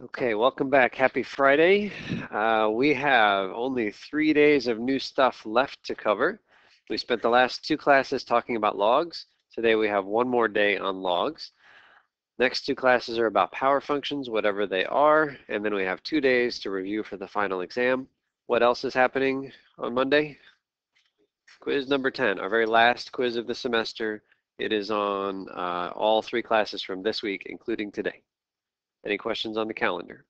Okay, welcome back. Happy Friday. We have only 3 days of new stuff left to cover. We spent the last 2 classes talking about logs. Today we have one more day on logs. Next 2 classes are about power functions, whatever they are, and then we have 2 days to review for the final exam. What else is happening on Monday? Quiz number 10, our very last quiz of the semester. It is on all 3 classes from this week, including today. Any questions on the calendar?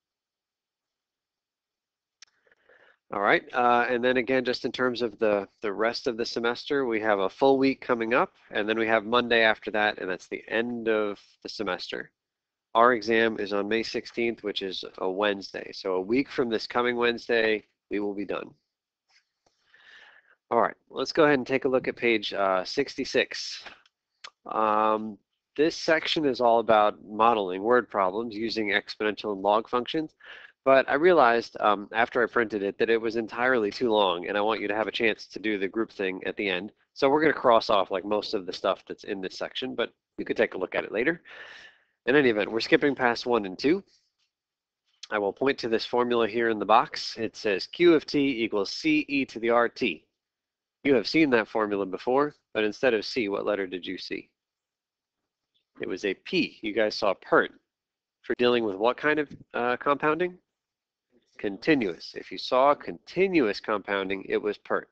All right, and then again, just in terms of the rest of the semester, we have a full week coming up, and then we have Monday after that, and that's the end of the semester. Our exam is on May 16th, which is a Wednesday. So a week from this coming Wednesday, we will be done. All right, let's go ahead and take a look at page 66. This section is all about modeling word problems using exponential and log functions. But I realized after I printed it that it was entirely too long, and I want you to have a chance to do the group thing at the end. So we're going to cross off like most of the stuff that's in this section, but you could take a look at it later. In any event, we're skipping past 1 and 2. I will point to this formula here in the box. It says Q of t equals C e to the RT. You have seen that formula before, but instead of C, what letter did you see? It was a P. You guys saw PERT. For dealing with what kind of compounding? Continuous. If you saw continuous compounding, it was PERT.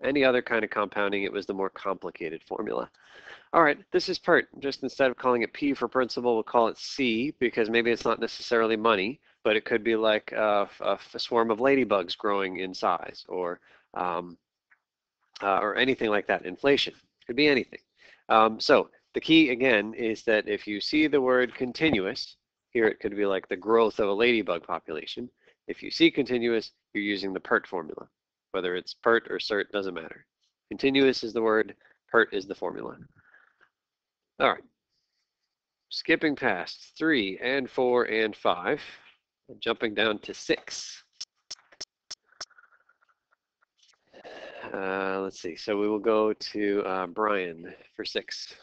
Any other kind of compounding, it was the more complicated formula. All right, this is PERT. Just instead of calling it P for principal, we'll call it C because maybe it's not necessarily money, but it could be like a swarm of ladybugs growing in size or anything like that. Inflation. Could be anything. So the key, again, is that if you see the word continuous, here it could be like the growth of a ladybug population. If you see continuous, you're using the PERT formula. Whether it's PERT or CERT, doesn't matter. Continuous is the word, PERT is the formula. All right. Skipping past 3 and 4 and 5, jumping down to 6. Let's see. So we will go to Brian for 6.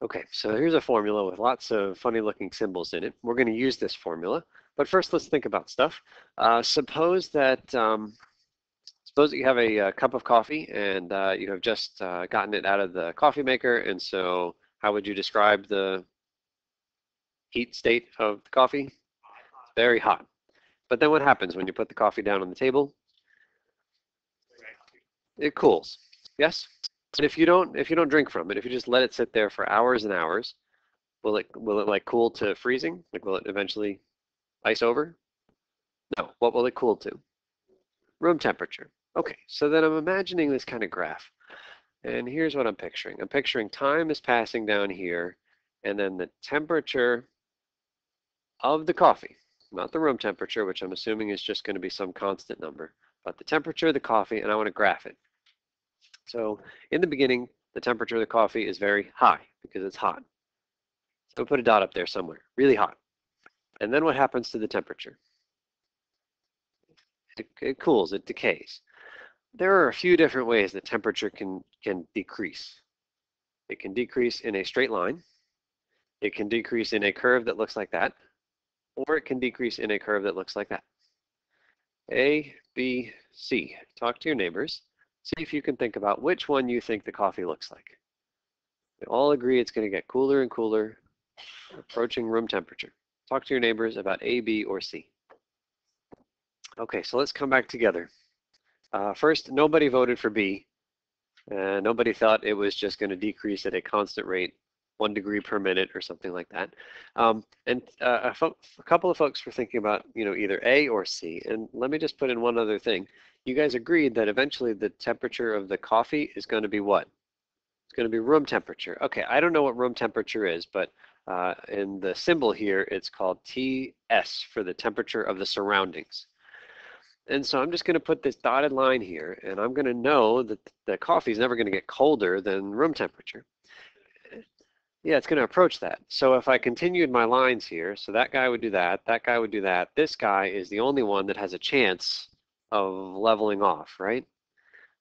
Okay, so here's a formula with lots of funny looking symbols in it. We're going to use this formula, but first let's think about stuff. Suppose that you have a cup of coffee and you have just gotten it out of the coffee maker, and so how would you describe the heat state of the coffee? Very hot. But then what happens when you put the coffee down on the table? It cools. Yes? And if you don't drink from it, if you just let it sit there for hours and hours, will it like cool to freezing? Like will it eventually ice over? No. What will it cool to? Room temperature. Okay, so then I'm imagining this kind of graph. And here's what I'm picturing. I'm picturing time is passing down here, and then the temperature of the coffee, not the room temperature, which I'm assuming is just going to be some constant number, but the temperature of the coffee, and I want to graph it. So in the beginning, the temperature of the coffee is very high because it's hot. So put a dot up there somewhere, really hot. And then what happens to the temperature? It cools, it decays. There are a few different ways that temperature can decrease. It can decrease in a straight line. It can decrease in a curve that looks like that, or it can decrease in a curve that looks like that. A, B, C. Talk to your neighbors. See if you can think about which one you think the coffee looks like. We all agree it's going to get cooler and cooler, approaching room temperature. Talk to your neighbors about A, B, or C. Okay, so let's come back together. First, nobody voted for B. Nobody thought it was just going to decrease at a constant rate, 1 degree per minute or something like that. And a couple of folks were thinking about, either A or C. And let me just put in one other thing. You guys agreed that eventually the temperature of the coffee is going to be what? It's going to be room temperature. Okay, I don't know what room temperature is, but in the symbol here, it's called TS for the temperature of the surroundings. And so I'm just going to put this dotted line here, and I'm going to know that the coffee is never going to get colder than room temperature. Yeah, it's going to approach that. So if I continued my lines here, so that guy would do that, that guy would do that. This guy is the only one that has a chance of leveling off, right?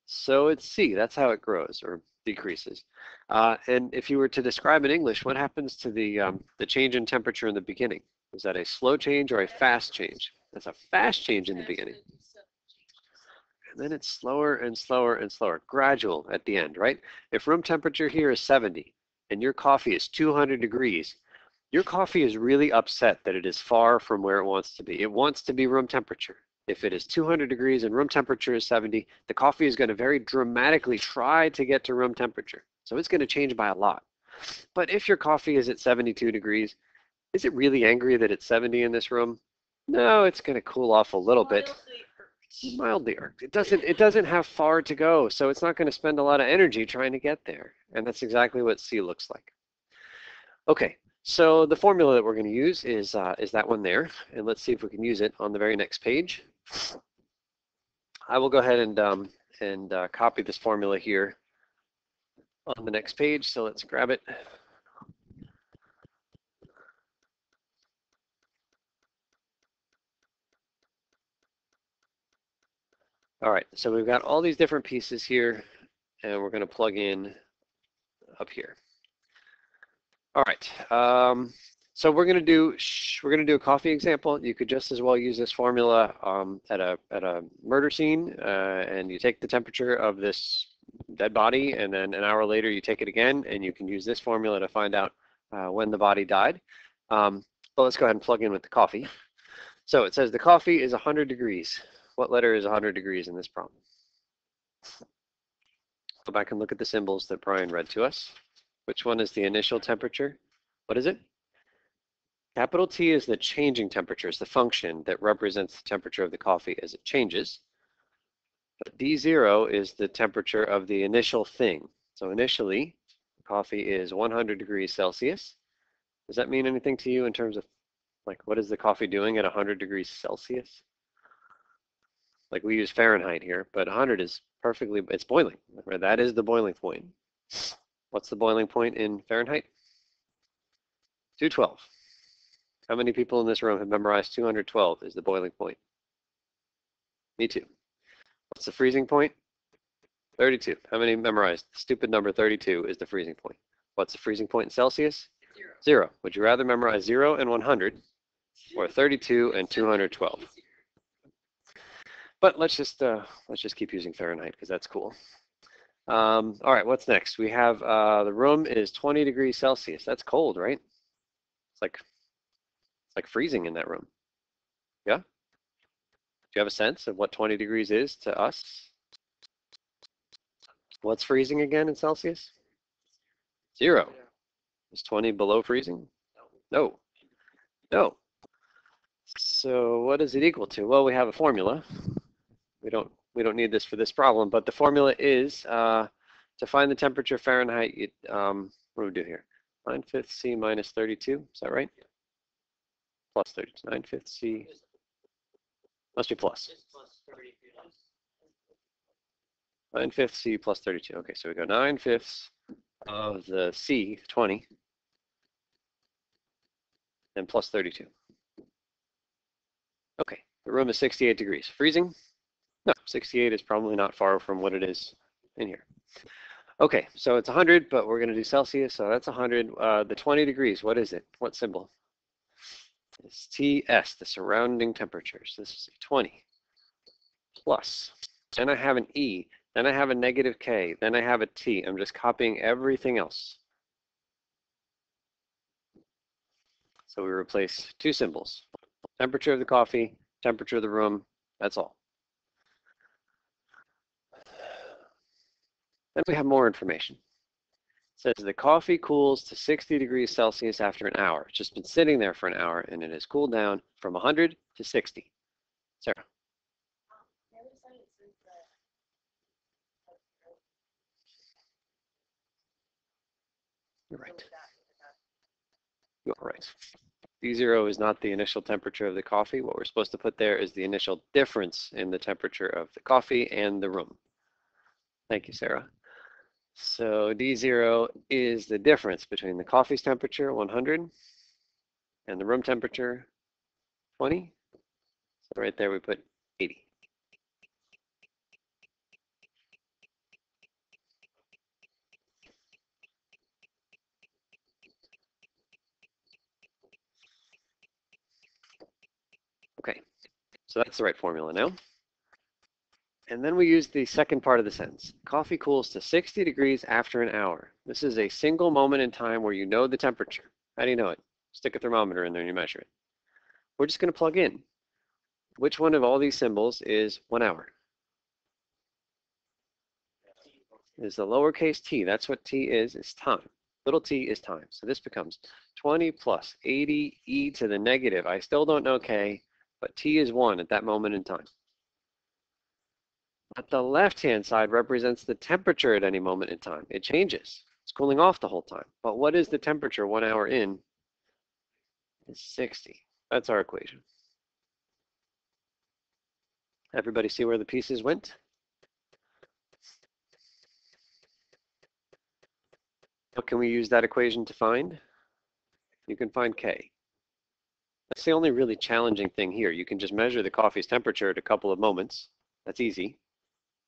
So it's C. That's how it grows or decreases. And if you were to describe in English, what happens to the change in temperature in the beginning? Is that a slow change or a fast change? That's a fast change in the beginning. And then it's slower and slower and slower, gradual at the end, right? If room temperature here is 70 and your coffee is 200 degrees, your coffee is really upset that it is far from where it wants to be. It wants to be room temperature. If it is 200 degrees and room temperature is 70, the coffee is going to very dramatically try to get to room temperature. So it's going to change by a lot. But if your coffee is at 72 degrees, is it really angry that it's 70 in this room? No, it's going to cool off a little bit. Mildly irked. It doesn't have far to go, so it's not going to spend a lot of energy trying to get there. And that's exactly what C looks like. Okay, so the formula that we're going to use is that one there, and let's see if we can use it on the very next page. I will go ahead and copy this formula here on the next page. So let's grab it. All right, so we've got all these different pieces here, and we're going to plug in up here. All right, so we're going to do a coffee example. You could just as well use this formula at a murder scene, and you take the temperature of this dead body, and then an hour later you take it again, and you can use this formula to find out when the body died. But let's go ahead and plug in with the coffee. So it says the coffee is 100 degrees. What letter is 100 degrees in this problem? Go back and look at the symbols that Brian read to us. Which one is the initial temperature? What is it? Capital T is the changing temperature. It's the function that represents the temperature of the coffee as it changes. But D0 is the temperature of the initial thing. So initially, coffee is 100 degrees Celsius. Does that mean anything to you in terms of, like, what is the coffee doing at 100 degrees Celsius? Like, we use Fahrenheit here, but 100 is perfectly, it's boiling. Right? That is the boiling point. What's the boiling point in Fahrenheit? 212. How many people in this room have memorized 212 is the boiling point? Me too. What's the freezing point? 32. How many memorized? The stupid number 32 is the freezing point. What's the freezing point in Celsius? 0. Would you rather memorize 0 and 100 or 32 and 212? But let's just keep using Fahrenheit because that's cool. All right, what's next? We have the room is 20 degrees Celsius. That's cold, right? It's like freezing in that room. Yeah? Do you have a sense of what 20 degrees is to us? What's freezing again in Celsius? 0. Is 20 below freezing? No. No. So what is it equal to? Well, we have a formula. We don't need this for this problem, but the formula is to find the temperature Fahrenheit. What do we do here? 9/5 C minus 32. Is that right? Plus 32. 9/5 C. Must be plus. 9/5 C plus 32. Okay, so we go 9/5 of the C, 20, and plus 32. Okay, the room is 68 degrees. Freezing? No, 68 is probably not far from what it is in here. Okay, so it's 100, but we're going to do Celsius, so that's 100. The 20 degrees, what is it? What symbol? It's TS, the surrounding temperatures. This is 20 plus. Then I have an E. Then I have a negative K. Then I have a T. I'm just copying everything else. So we replace two symbols. Temperature of the coffee, temperature of the room, that's all. Then we have more information. It says the coffee cools to 60 degrees Celsius after an hour. It's just been sitting there for an hour, and it has cooled down from 100 to 60. Sarah. You're right. You're right. D0 is not the initial temperature of the coffee. What we're supposed to put there is the initial difference in the temperature of the coffee and the room. Thank you, Sarah. So D0 is the difference between the coffee's temperature, 100, and the room temperature, 20. So right there we put 80. Okay, so that's the right formula now. And then we use the second part of the sentence. Coffee cools to 60 degrees after an hour. This is a single moment in time where you know the temperature. How do you know it? Stick a thermometer in there and you measure it. We're just going to plug in. Which one of all these symbols is 1 hour? Is the lowercase t. That's what t is time. Little t is time. So this becomes 20 plus 80 e to the negative. I still don't know k, but t is 1 at that moment in time. But the left-hand side represents the temperature at any moment in time. It changes. It's cooling off the whole time. But what is the temperature 1 hour in? It's 60. That's our equation. Everybody see where the pieces went? What can we use that equation to find? You can find K. That's the only really challenging thing here. You can just measure the coffee's temperature at a couple of moments. That's easy.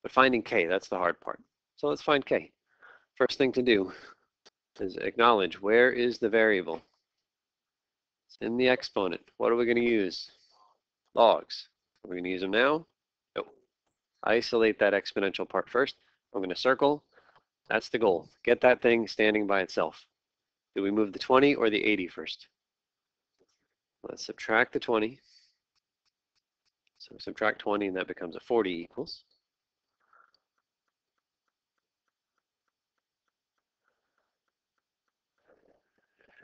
But finding K, that's the hard part. So let's find K. First thing to do is acknowledge where is the variable. It's in the exponent. What are we going to use? Logs. Are we going to use them now? No. Isolate that exponential part first. I'm going to circle. That's the goal. Get that thing standing by itself. Do we move the 20 or the 80 first? Let's subtract the 20. So subtract 20 and that becomes a 40 equals.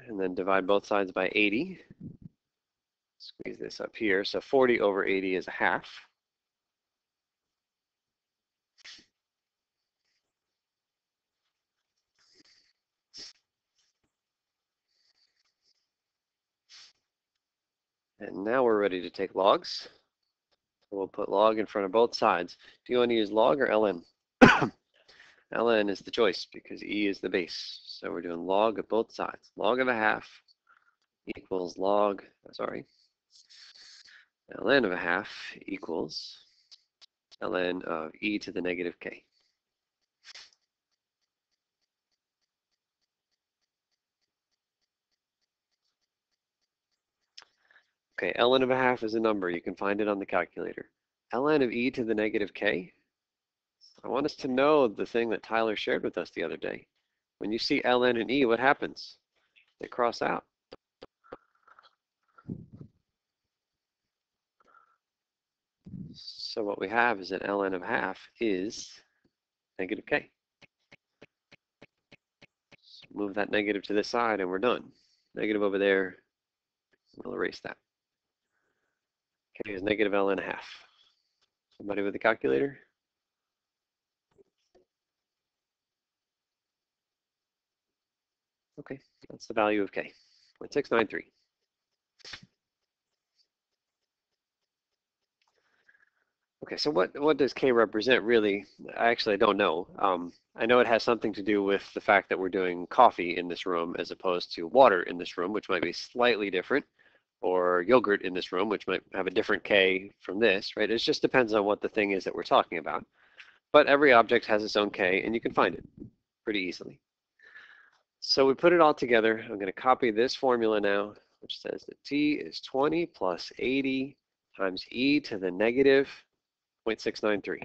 And then divide both sides by 80. Squeeze this up here. So 40 over 80 is a half. And now we're ready to take logs. So we'll put log in front of both sides. Do you want to use log or ln? ln is the choice because e is the base. So we're doing log of both sides. Log of a half equals log, ln of a half equals ln of e to the negative k. Okay, ln of a half is a number. You can find it on the calculator. ln of e to the negative k. I want us to know the thing that Tyler shared with us the other day. When you see ln and e, what happens? They cross out. So what we have is that ln of half is negative k. So move that negative to this side and we're done. Negative over there, we'll erase that. K is negative ln half. Somebody with a calculator? Okay, that's the value of k, 0.693. Okay, so what does k represent really? I actually don't know. I know it has something to do with the fact that we're doing coffee in this room as opposed to water in this room, which might be slightly different, or yogurt in this room, which might have a different k from this, right? It just depends on what the thing is that we're talking about. But every object has its own k, and you can find it pretty easily. So we put it all together. I'm going to copy this formula now, which says that t is 20 plus 80 times e to the negative 0.693.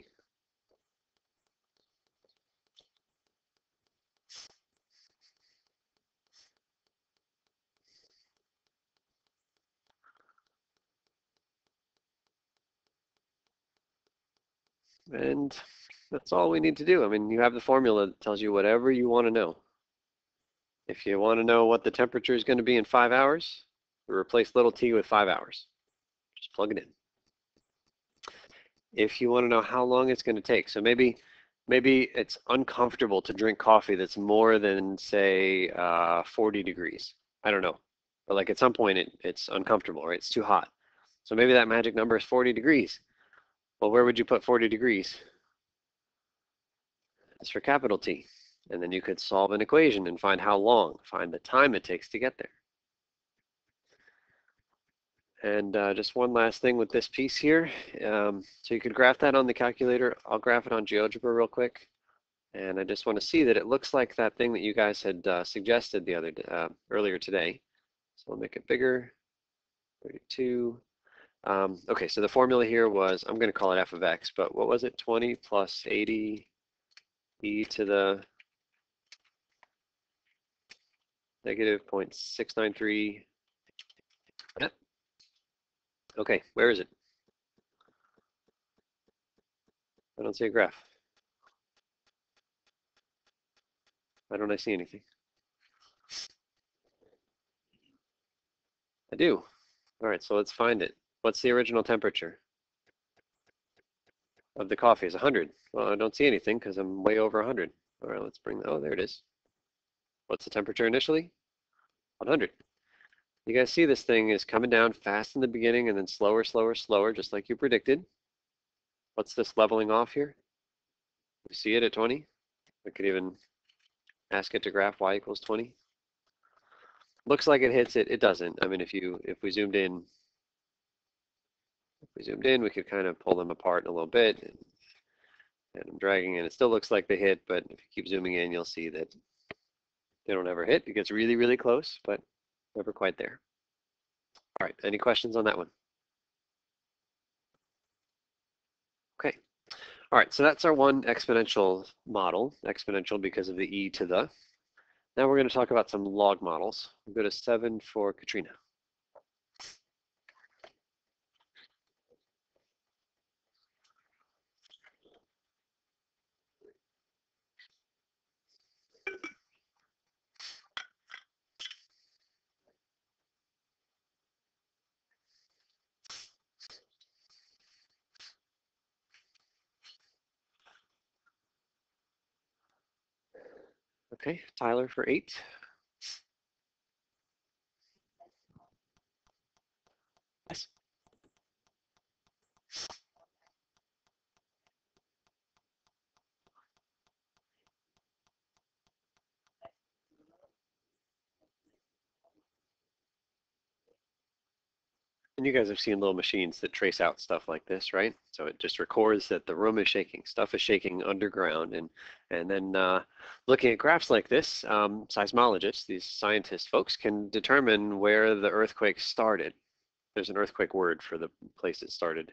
And that's all we need to do. I mean, you have the formula that tells you whatever you want to know. If you want to know what the temperature is going to be in 5 hours, we replace little t with 5 hours. Just plug it in. If you want to know how long it's going to take, so maybe it's uncomfortable to drink coffee that's more than, say, 40 degrees. I don't know. But like at some point it's uncomfortable, right? It's too hot. So maybe that magic number is 40 degrees. Well, where would you put 40 degrees? It's for capital T. And then you could solve an equation and find how long, find the time it takes to get there. And just one last thing with this piece here. So you could graph that on the calculator. I'll graph it on GeoGebra real quick. And I just want to see that it looks like that thing that you guys had suggested the other earlier today. So I'll make it bigger, 32. Okay, so the formula here was, I'm going to call it f of x, but what was it? 20 plus 80 e to the negative 0.693. Yep. Okay, where is it? I don't see a graph. Why don't I see anything? I do. All right, so let's find it. What's the original temperature of the coffee? Is 100. Well, I don't see anything because I'm way over 100. All right, let's bring, oh, there it is. What's the temperature initially? 100. You guys see this thing is coming down fast in the beginning and then slower, slower, slower, just like you predicted. What's this leveling off here? You see it at 20? We could even ask it to graph y equals 20. Looks like it hits it. It doesn't. I mean, if we zoomed in, we could kind of pull them apart a little bit. And I'm dragging and it still looks like they hit, but if you keep zooming in, you'll see that they don't ever hit. It gets really, really close, but never quite there. All right, any questions on that one? Okay. All right, so that's our one exponential model, exponential because of the e to the. Now we're going to talk about some log models. We'll go to 7 for Katrina. Okay, Tyler for 8. Yes. And you guys have seen little machines that trace out stuff like this, right? So it just records that the room is shaking, stuff is shaking underground, and then looking at graphs like this, seismologists, these scientist folks, can determine where the earthquake started. There's an earthquake word for the place it started.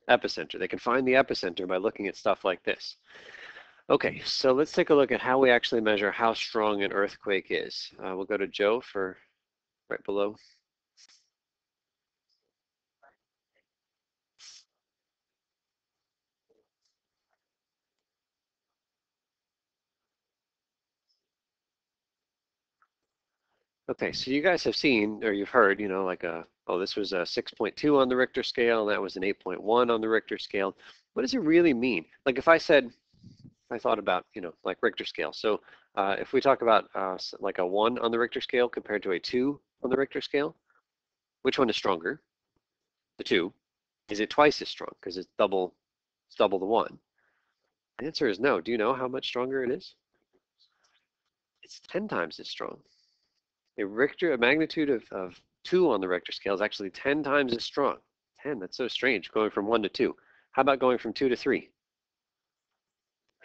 Epicenter. They can find the epicenter by looking at stuff like this. Okay, so let's take a look at how we actually measure how strong an earthquake is. We'll go to Joe for right below. Okay, so you guys have seen, or you've heard, like oh, this was a 6.2 on the Richter scale, and that was an 8.1 on the Richter scale. What does it really mean? Like if I said, I thought about, like Richter scale. So if we talk about like a 1 on the Richter scale compared to a 2 on the Richter scale, which one is stronger? The 2. Is it twice as strong? Because it's double the 1. The answer is no. Do you know how much stronger it is? It's 10 times as strong. A magnitude of 2 on the Richter scale is actually 10 times as strong. 10, that's so strange, going from 1 to 2. How about going from 2 to 3?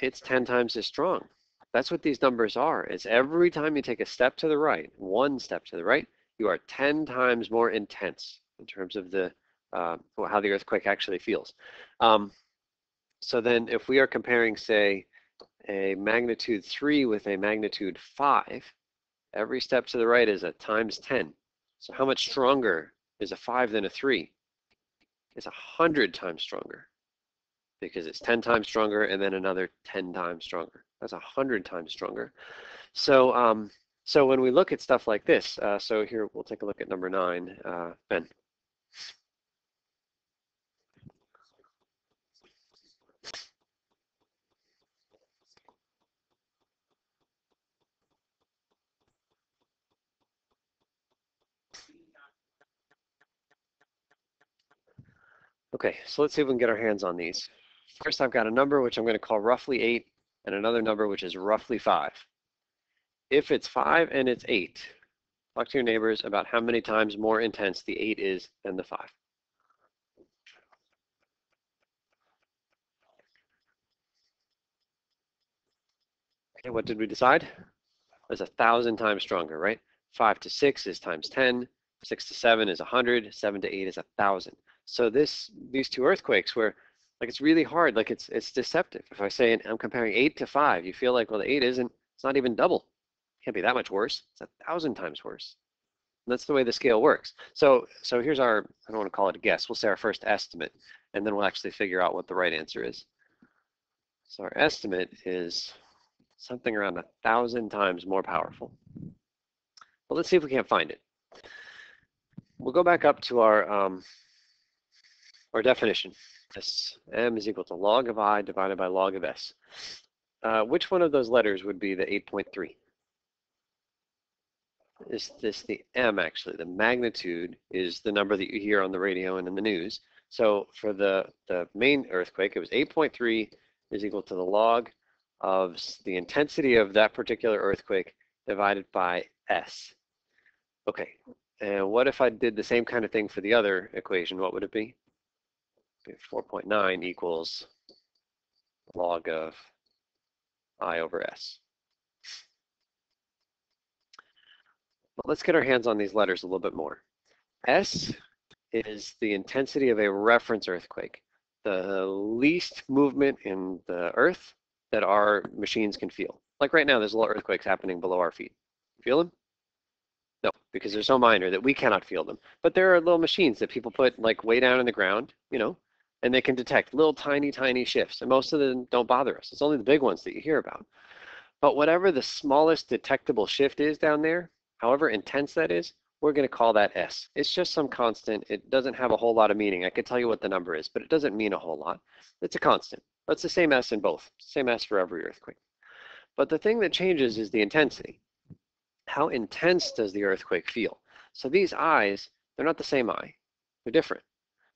It's 10 times as strong. That's what these numbers are. Is every time you take a step to the right, one step to the right, you are 10 times more intense in terms of the how the earthquake actually feels. So then if we are comparing, say, a magnitude 3 with a magnitude 5, every step to the right is a times 10. So how much stronger is a 5 than a 3? It's 100 times stronger because it's 10 times stronger and then another 10 times stronger. That's 100 times stronger. So so when we look at stuff like this, so here we'll take a look at number 9, Ben. Okay, so let's see if we can get our hands on these. First, I've got a number which I'm going to call roughly 8. and another number which is roughly 5. If it's 5 and it's 8, talk to your neighbors about how many times more intense the 8 is than the 5. Okay, what did we decide? It's 1,000 times stronger, right? 5 to 6 is times 10, 6 to 7 is 100, 7 to 8 is 1,000. So these two earthquakes where like it's really hard, like it's deceptive. If I say I'm comparing 8 to 5, you feel like, well, the 8 isn't, it's not even double. It can't be that much worse. It's 1,000 times worse. And that's the way the scale works. So here's our, I don't want to call it a guess, we'll say our first estimate, and then we'll actually figure out what the right answer is. So our estimate is something around 1,000 times more powerful. Well, let's see if we can't find it. We'll go back up to our definition. M is equal to log of I divided by log of S. Which one of those letters would be the 8.3? Is this the M, actually? The magnitude is the number that you hear on the radio and in the news. So for the main earthquake, it was 8.3 is equal to the log of the intensity of that particular earthquake divided by S. Okay, and what if I did the same kind of thing for the other equation? What would it be? 4.9 equals log of I over S. But let's get our hands on these letters a little bit more. S is the intensity of a reference earthquake, the least movement in the earth that our machines can feel. Like right now, there's little earthquakes happening below our feet. Feel them? No, because they're so minor that we cannot feel them. But there are little machines that people put like way down in the ground, you know, and they can detect little tiny, tiny shifts. And most of them don't bother us. It's only the big ones that you hear about. But whatever the smallest detectable shift is down there, however intense that is, we're going to call that S. It's just some constant. It doesn't have a whole lot of meaning. I could tell you what the number is, but it doesn't mean a whole lot. It's a constant. That's the same S in both. Same S for every earthquake. But the thing that changes is the intensity. How intense does the earthquake feel? So these I's, they're not the same I. They're different.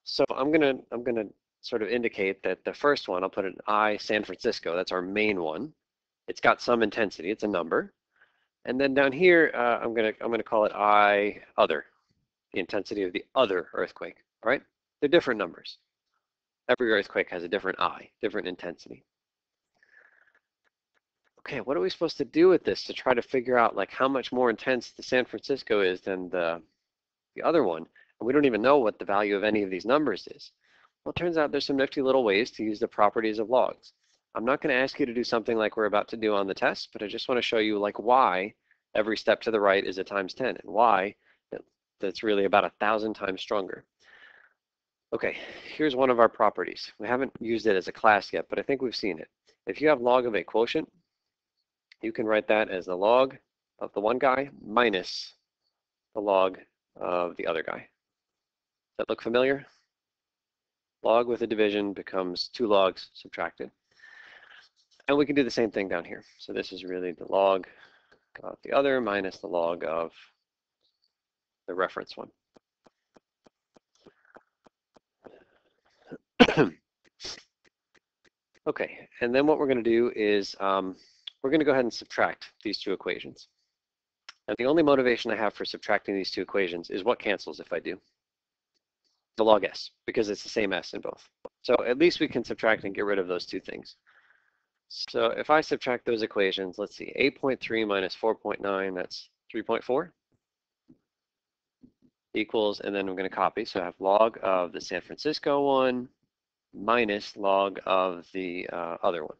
So I'm gonna sort of indicate that the first one, I'll put an I, San Francisco. That's our main one. It's got some intensity. It's a number. And then down here, I'm gonna call it I other, the intensity of the other earthquake. All right? They're different numbers. Every earthquake has a different I, different intensity. Okay, what are we supposed to do with this to try to figure out like how much more intense the San Francisco is than the other one? And we don't even know what the value of any of these numbers is. Well, it turns out there's some nifty little ways to use the properties of logs. I'm not going to ask you to do something like we're about to do on the test, but I just want to show you like why every step to the right is a times 10 and why that's really about 1,000 times stronger. Okay, here's one of our properties. We haven't used it as a class yet, but I think we've seen it. If you have log of a quotient, you can write that as the log of the one guy minus the log of the other guy. Does that look familiar? Log with a division becomes 2 logs subtracted. And we can do the same thing down here. So this is really the log of the other minus the log of the reference one. Okay, and then what we're going to do is we're going to go ahead and subtract these two equations. And the only motivation I have for subtracting these two equations is what cancels if I do. The log S, because it's the same S in both. So at least we can subtract and get rid of those two things. So if I subtract those equations, let's see, 8.3 minus 4.9, that's 3.4 equals, and then I'm going to copy. So I have log of the San Francisco one minus log of the other one.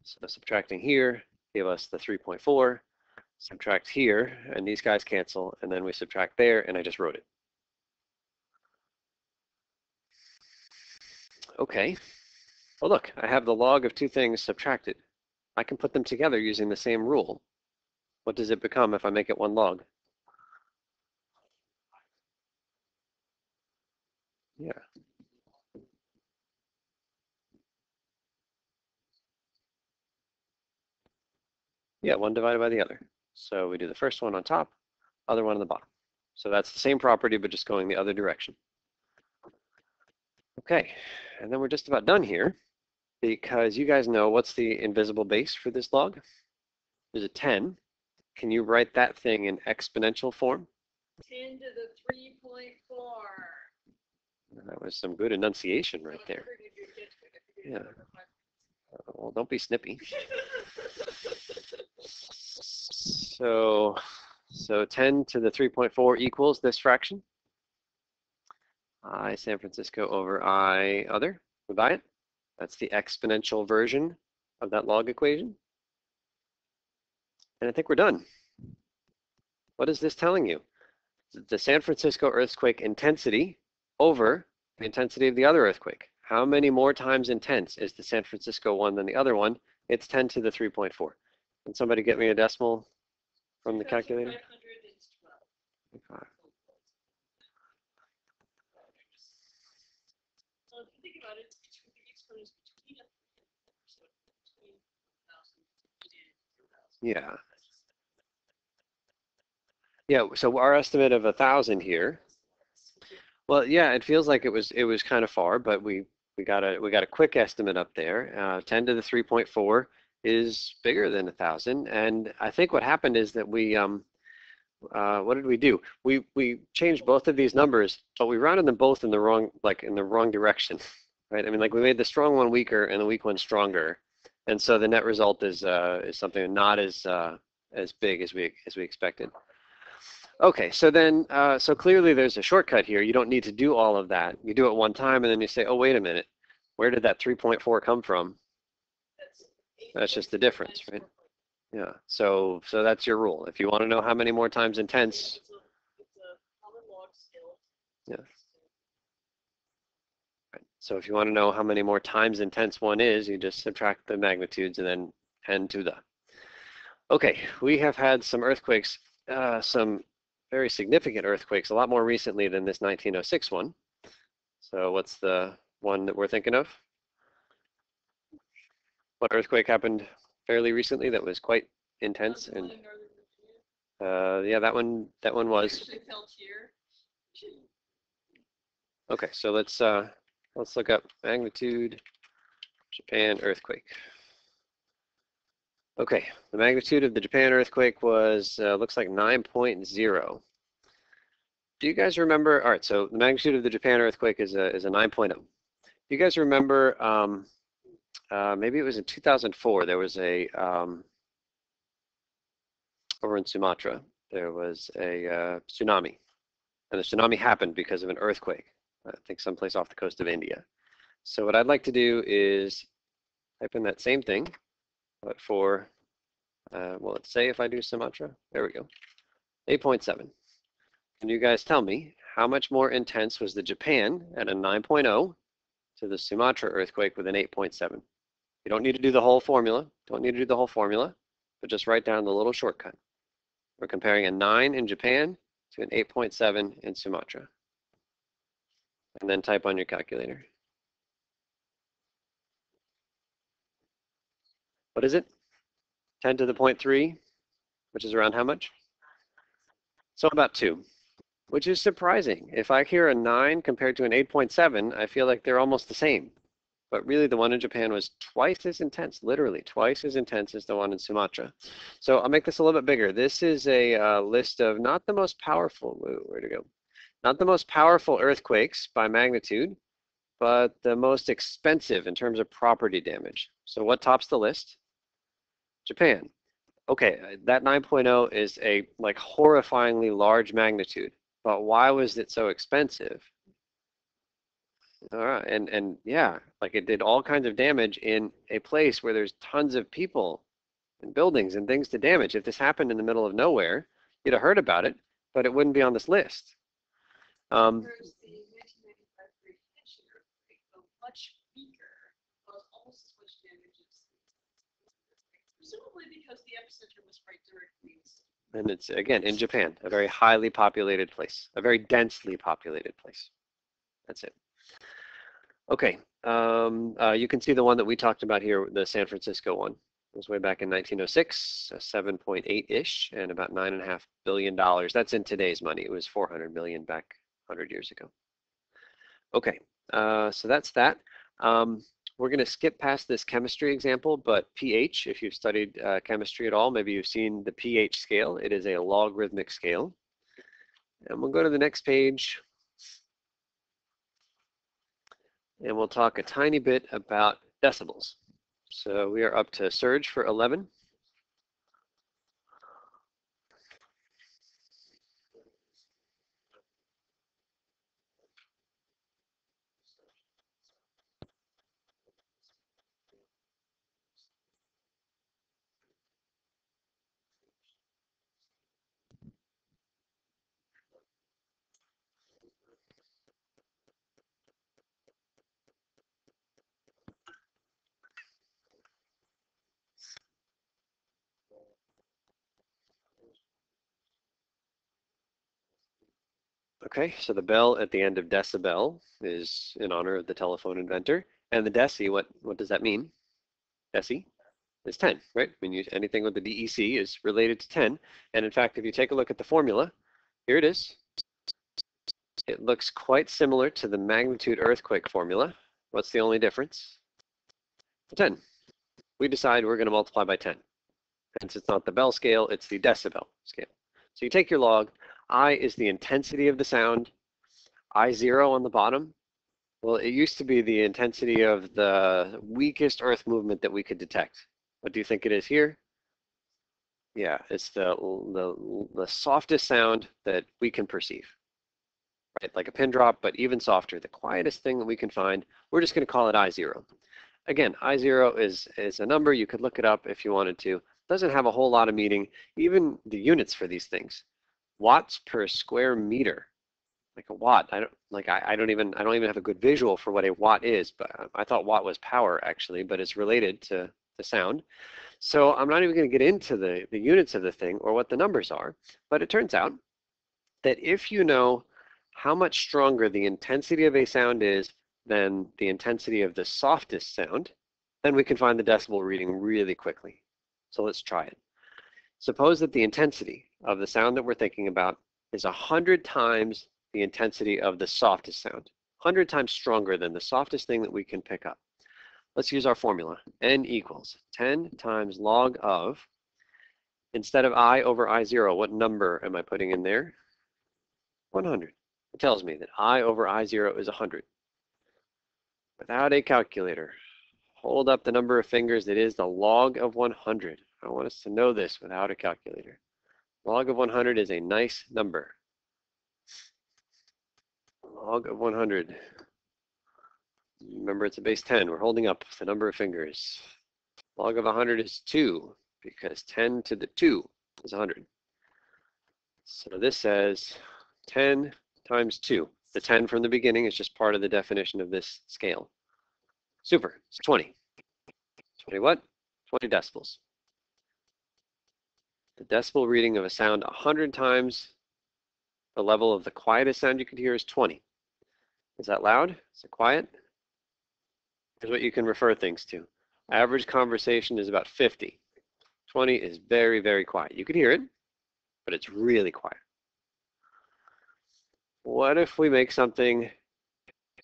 So subtracting here gave us the 3.4, subtract here, and these guys cancel, and then we subtract there, and I just wrote it. Okay, well look, I have the log of two things subtracted. I can put them together using the same rule. What does it become if I make it one log? Yeah. Yeah, one divided by the other. So we do the first one on top, other one on the bottom. So that's the same property, but just going the other direction. Okay, and then we're just about done here because you guys know what's the invisible base for this log? There's a 10. Can you write that thing in exponential form? 10 to the 3.4. That was some good enunciation right there. Yeah. Well, don't be snippy. So 10 to the 3.4 equals this fraction. I San Francisco over I other. We buy it. That's the exponential version of that log equation. And I think we're done. What is this telling you? The San Francisco earthquake intensity over the intensity of the other earthquake. How many more times intense is the San Francisco one than the other one? It's 10 to the 3.4. Can somebody get me a decimal from the calculator? 512. So if you think about it, the exponent is between 1,000 and 2,000. Yeah. Yeah, so our estimate of 1,000 here. Well, yeah, it feels like it was kind of far, but we got a quick estimate up there. 10 to the 3.4 is bigger than 1,000, and I think what happened is that we what did we do? We changed both of these numbers, but we rounded them both in the wrong direction, right? I mean, like we made the strong one weaker and the weak one stronger, and so the net result is something not as big as we expected. Okay, so then, so clearly there's a shortcut here. You don't need to do all of that. You do it one time and then you say, oh, wait a minute, where did that 3.4 come from? That's just the difference, right? Yeah, so that's your rule. If you want to know how many more times intense. Yeah. Right. So if you want to know how many more times intense one is, you just subtract the magnitudes and then 10 to the. Okay, we have had some earthquakes, some very significant earthquakes, a lot more recently than this 1906 one. So what's the one that we're thinking of? What earthquake happened fairly recently that was quite intense? And yeah, that one was. Okay, so let's look up magnitude Japan earthquake. Okay, the magnitude of the Japan earthquake was looks like 9.0. Do you guys remember? All right, so the magnitude of the Japan earthquake is a 9.0. Do you guys remember? Maybe it was in 2004. There was a over in Sumatra. There was a tsunami, and the tsunami happened because of an earthquake. I think someplace off the coast of India. So what I'd like to do is type in that same thing, but for well, let's say if I do Sumatra. There we go. 8.7. Can you guys tell me how much more intense was the Japan at a 9.0 to the Sumatra earthquake with an 8.7? You don't need to do the whole formula. Don't need to do the whole formula, but just write down the little shortcut. We're comparing a 9 in Japan to an 8.7 in Sumatra. And then type on your calculator. What is it? 10 to the 0.3, which is around how much? So about 2. Which is surprising. If I hear a 9 compared to an 8.7, I feel like they're almost the same. But really the one in Japan was twice as intense, literally twice as intense as the one in Sumatra. So I'll make this a little bit bigger. This is a list of not the most powerful, where to go? Not the most powerful earthquakes by magnitude, but the most expensive in terms of property damage. So what tops the list? Japan. Okay, that 9.0 is a like horrifyingly large magnitude. But why was it so expensive? All right, and yeah, like it did all kinds of damage in a place where there's tons of people and buildings and things to damage. If this happened in the middle of nowhere, you'd have heard about it, but it wouldn't be on this list. Whereas the 1995 Great Hampshire earthquake, though much weaker, caused almost as much damage as presumably because the epicenter was right directly. And it's, again, in Japan, a very highly populated place, a very densely populated place. That's it. Okay, you can see the one that we talked about here, the San Francisco one. It was way back in 1906, 7.8-ish, and about $9.5 billion. That's in today's money. It was 400 million back 100 years ago. Okay, So that's that. We're going to skip past this chemistry example, but pH, if you've studied chemistry at all, maybe you've seen the pH scale. It is a logarithmic scale. And we'll go to the next page. And we'll talk a tiny bit about decibels. So we are up to surge for 11. Okay, so the bell at the end of decibel is in honor of the telephone inventor. And the deci, what does that mean? Deci is 10, right? I mean, anything with the DEC is related to 10. And in fact, if you take a look at the formula, here it is. It looks quite similar to the magnitude earthquake formula. What's the only difference? 10. We decide we're going to multiply by 10. Hence, it's not the bell scale, it's the decibel scale. So you take your log. I is the intensity of the sound. I0 on the bottom. Well, it used to be the intensity of the weakest earth movement that we could detect. What do you think it is here? Yeah, it's the softest sound that we can perceive. Right, like a pin drop, but even softer, the quietest thing that we can find. We're just going to call it I0. Again, I0 is a number. You could look it up if you wanted to. Doesn't have a whole lot of meaning. Even the units for these things, watts per square meter. Like a watt, I don't even have a good visual for what a watt is, but I thought watt was power actually, but it's related to the sound. So I'm not even going to get into the units of the thing or what the numbers are, but it turns out that if you know how much stronger the intensity of a sound is than the intensity of the softest sound, then we can find the decibel reading really quickly. So let's try it. Suppose that the intensity of the sound that we're thinking about is 100 times the intensity of the softest sound, 100 times stronger than the softest thing that we can pick up. Let's use our formula. N equals 10 times log of, instead of I over I0, what number am I putting in there? 100. It tells me that I over I0 is 100. Without a calculator, hold up the number of fingers that is the log of 100. I want us to know this without a calculator. Log of 100 is a nice number. Log of 100. Remember, it's a base 10. We're holding up the number of fingers. Log of 100 is 2 because 10 to the 2 is 100. So this says 10 times 2. The 10 from the beginning is just part of the definition of this scale. Super. It's 20. 20 what? 20 decibels. The decibel reading of a sound 100 times the level of the quietest sound you could hear is 20. Is that loud? Is it quiet? Here's what you can refer things to. Average conversation is about 50. 20 is very, very quiet. You could hear it, but it's really quiet. What if we make something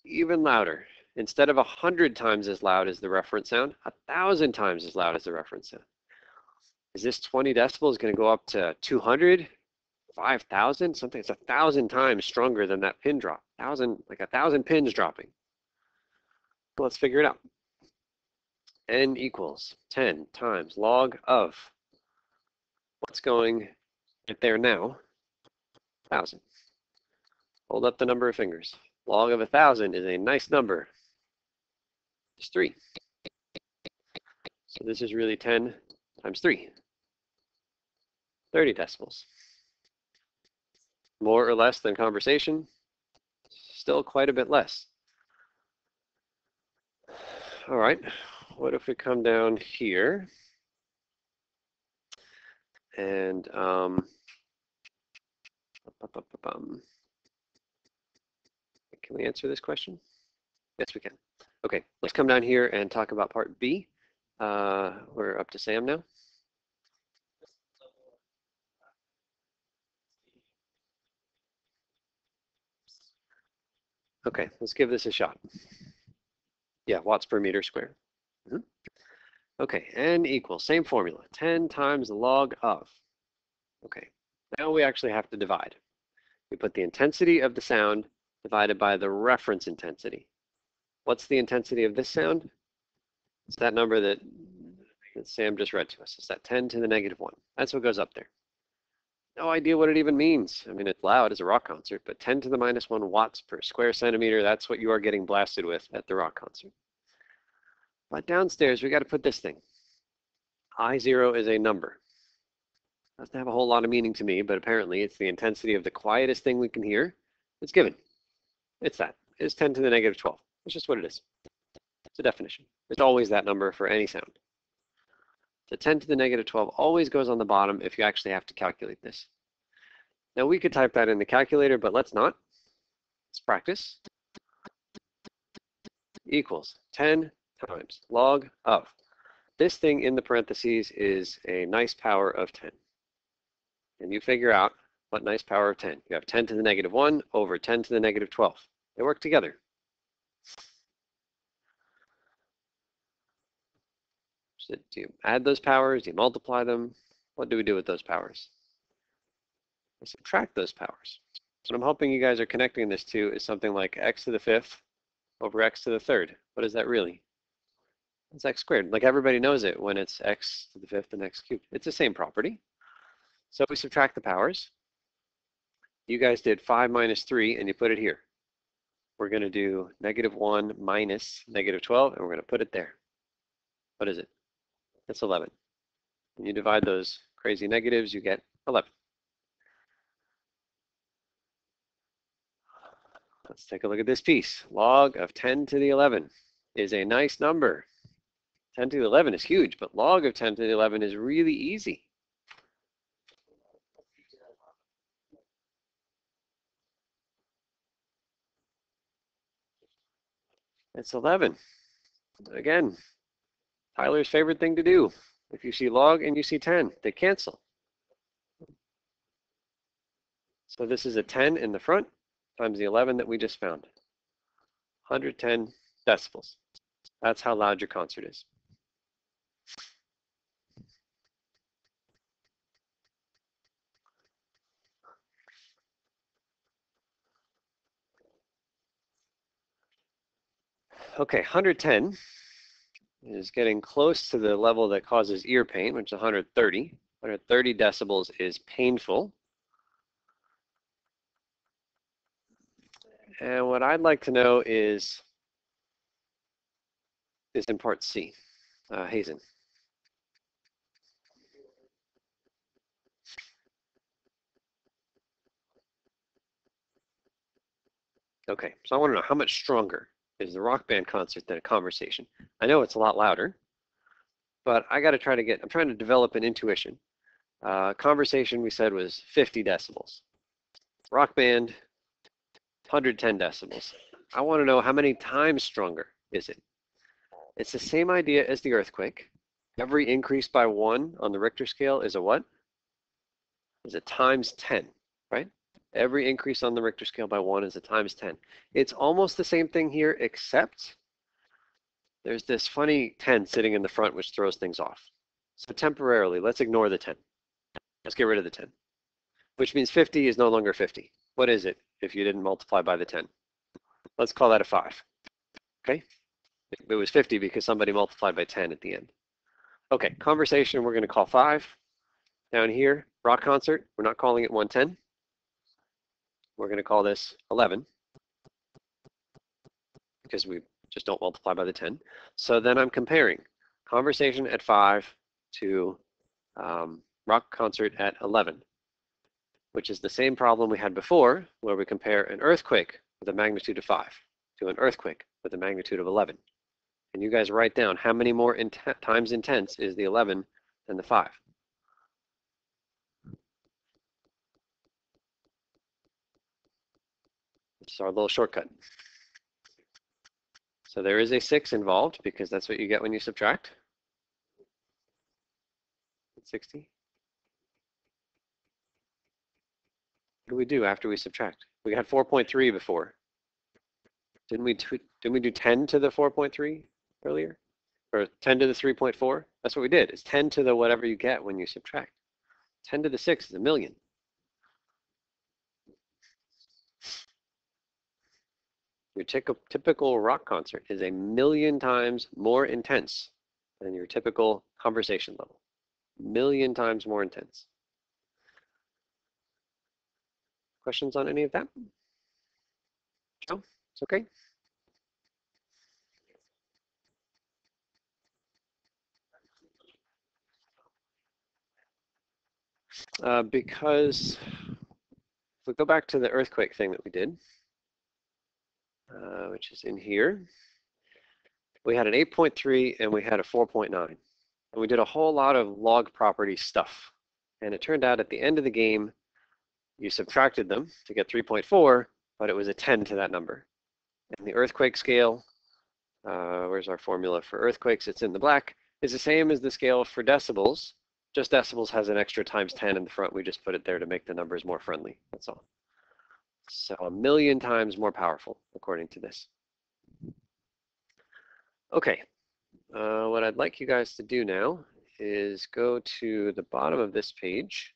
even louder? Instead of 100 times as loud as the reference sound, 1,000 times as loud as the reference sound. Is this 20 decibels going to go up to 200, 5,000? Something that's 1,000 times stronger than that pin drop. Like 1,000 pins dropping. Well, let's figure it out. N equals 10 times log of what's going right there now? 1,000. Hold up the number of fingers. Log of 1,000 is a nice number. It's 3. So this is really 10 times 3. 30 decibels. More or less than conversation? Still quite a bit less. All right, what if we come down here and can we answer this question? Yes, we can. Okay, let's come down here and talk about part B. We're up to Sam now. Okay, let's give this a shot. Yeah, watts per meter squared. Okay, n equals, same formula, 10 times the log of. Okay, now we actually have to divide. We put the intensity of the sound divided by the reference intensity. What's the intensity of this sound? It's that number that Sam just read to us. It's that 10 to the negative 1. That's what goes up there. No idea what it even means. I mean, it's loud as a rock concert, but 10 to the minus 1 watts per square centimeter, that's what you are getting blasted with at the rock concert. But downstairs, we got to put this thing. I0 is a number. Doesn't have a whole lot of meaning to me, but apparently it's the intensity of the quietest thing we can hear. It's given. It's that. It's 10 to the negative 12. It's just what it is. It's a definition. It's always that number for any sound. The 10 to the negative 12 always goes on the bottom if you actually have to calculate this. Now we could type that in the calculator, but let's not. Let's practice. Equals 10 times log of. This thing in the parentheses is a nice power of 10. And you figure out what nice power of 10. You have 10 to the negative 1 over 10 to the negative 12. They work together. So do you add those powers? Do you multiply them? What do we do with those powers? We subtract those powers. So what I'm hoping you guys are connecting this to is something like x to the 5th over x to the 3rd. What is that really? It's x squared. Like everybody knows it when it's x to the 5th and x cubed. It's the same property. So we subtract the powers. You guys did 5 minus 3 and you put it here. We're going to do negative 1 minus negative 12 and we're going to put it there. What is it? That's 11. When you divide those crazy negatives, you get 11. Let's take a look at this piece. Log of 10 to the 11 is a nice number. 10 to the 11 is huge, but log of 10 to the 11 is really easy. It's 11. Again, Tyler's favorite thing to do. If you see log and you see 10, they cancel. So this is a 10 in the front times the 11 that we just found. 110 decibels. That's how loud your concert is. Okay, 110 is getting close to the level that causes ear pain, which is 130. 130 decibels is painful. And what I'd like to know is in part C. Hazen. Okay, so I want to know how much stronger is the rock band concert than a conversation? I know it's a lot louder, but I got to try to I'm trying to develop an intuition. Conversation we said was 50 decibels. Rock band, 110 decibels. I want to know how many times stronger is it? It's the same idea as the earthquake. Every increase by 1 on the Richter scale is a what? Is a times 10, right? Every increase on the Richter scale by 1 is a times 10. It's almost the same thing here, except there's this funny 10 sitting in the front which throws things off. So temporarily, let's ignore the 10. Let's get rid of the 10, which means 50 is no longer 50. What is it if you didn't multiply by the 10? Let's call that a 5. Okay? It was 50 because somebody multiplied by 10 at the end. Okay, conversation we're going to call 5. Down here, rock concert, we're not calling it 110. We're going to call this 11 because we just don't multiply by the 10. So then I'm comparing conversation at 5 to rock concert at 11, which is the same problem we had before where we compare an earthquake with a magnitude of 5 to an earthquake with a magnitude of 11. And you guys write down how many more times intense is the 11 than the 5. This is our little shortcut. So there is a 6 involved because that's what you get when you subtract. 60. What do we do after we subtract? We had 4.3 before. Didn't we do 10 to the 4.3 earlier? Or 10 to the 3.4? That's what we did. It's 10 to the whatever you get when you subtract. 10 to the 6 is a million. Your typical rock concert is a million times more intense than your typical conversation level. Million times more intense. Questions on any of that? No? It's okay? Because if we go back to the earthquake thing that we did, which is in here, we had an 8.3 and we had a 4.9. And we did a whole lot of log property stuff. And it turned out at the end of the game, you subtracted them to get 3.4, but it was a 10 to that number. And the earthquake scale, where's our formula for earthquakes? It's in the black, is the same as the scale for decibels. Just decibels has an extra times 10 in the front. We just put it there to make the numbers more friendly. That's all. So a million times more powerful, according to this. Okay, what I'd like you guys to do now is go to the bottom of this page.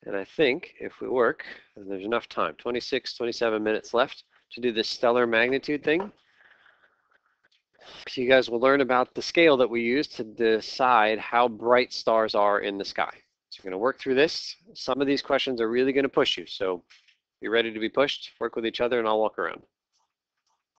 And I think if we work, and there's enough time, 26, 27 minutes left to do this stellar magnitude thing. So you guys will learn about the scale that we use to decide how bright stars are in the sky. So we're going to work through this. Some of these questions are really going to push you. So be ready to be pushed, work with each other, and I'll walk around.